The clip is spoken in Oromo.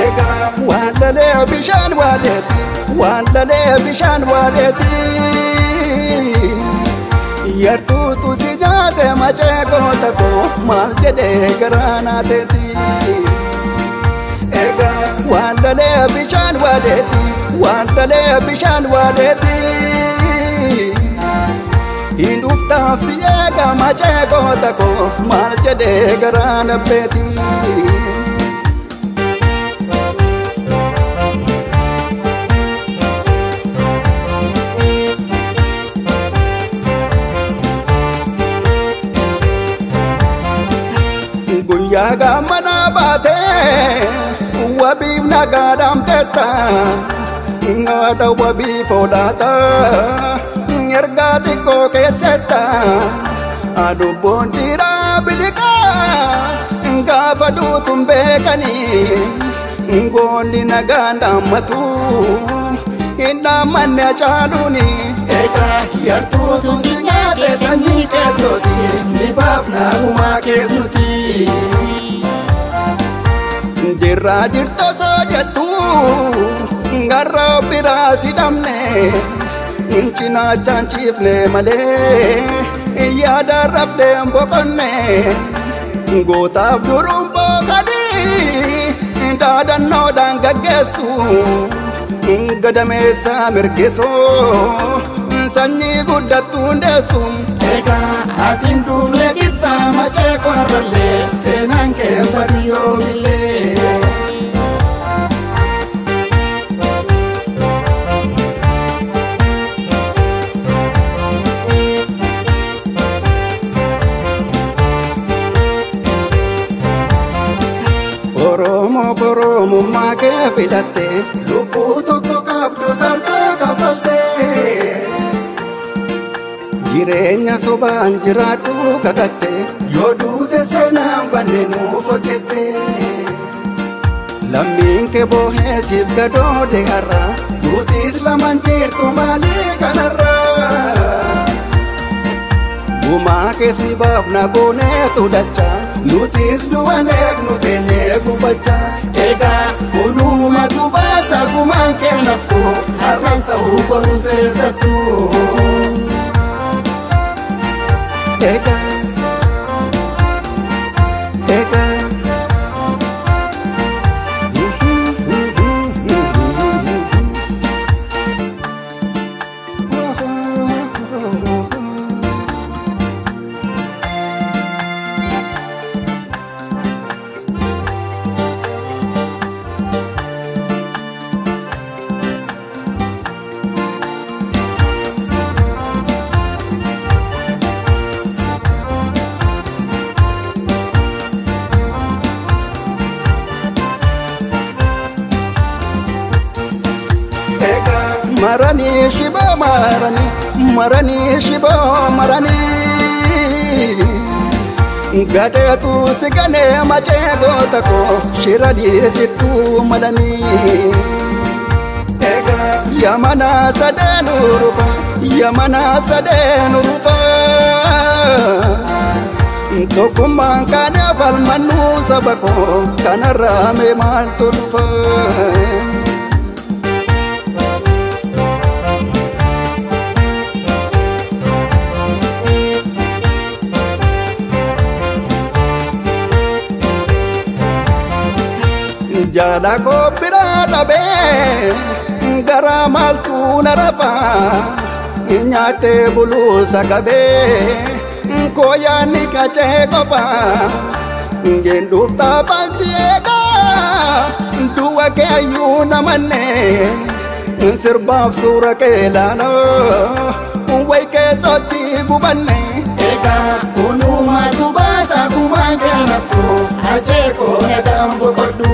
Wandale bishan waleti, wandale bishan waleti. Yartutu si jaate mache kota ko mal jede garana teti. Wandale bishan waleti, wandale bishan waleti. Hindufta fiega mache kota ko mal jede garana peti. Yaga mana bate, wabib nagadam teta, ngada wabi polata, ngergati ko keseta, adu bondira bilika, ngafadu tumbekani, ngondi naganda matu, ina manne chaluni, yartutu sinyate sanike toti, nibafna umakesnuti. Jirra jirta sajatu ngarra birasi damne inchina chanchifne male yada rafde mbokonne gota durumbo kadi dadan no dangagesu gadame samirgeso sanyi guddatundesu ega atindu lekita mache kwarale senanke bariyo mile. Oromo make filate lupu toko kabdo sarsa kapaste. Jirenya soban jiratu kakate yodu te senang banenu fakete. Lamin ke bohe sif gado de harra dutis lamanjir tumali kanara. Guma ke sibab na gone tu dacha nutis duanek nutene kubacha. Ega unu matubasa gumanke naftu harasa ubaru sesatu. Ega, ega. Marani shiba marani, marani shiba marani. Gade tu sigane mache gota ko shirani situ malani. Yamana sadenu rupa, yamana sadenu rupa. Tokumang kana falmanu sabako kanara me mal tulfa. Jala ko pirata be gara maltu narafa nyate bulu sakabe koya nikache kopa gendufta pansiega dua ke ayuna manne sirbaf sura ke lano wai ke soti bubanne. Ega unu matubasa kumangel naftu ache ko nadambu kodu.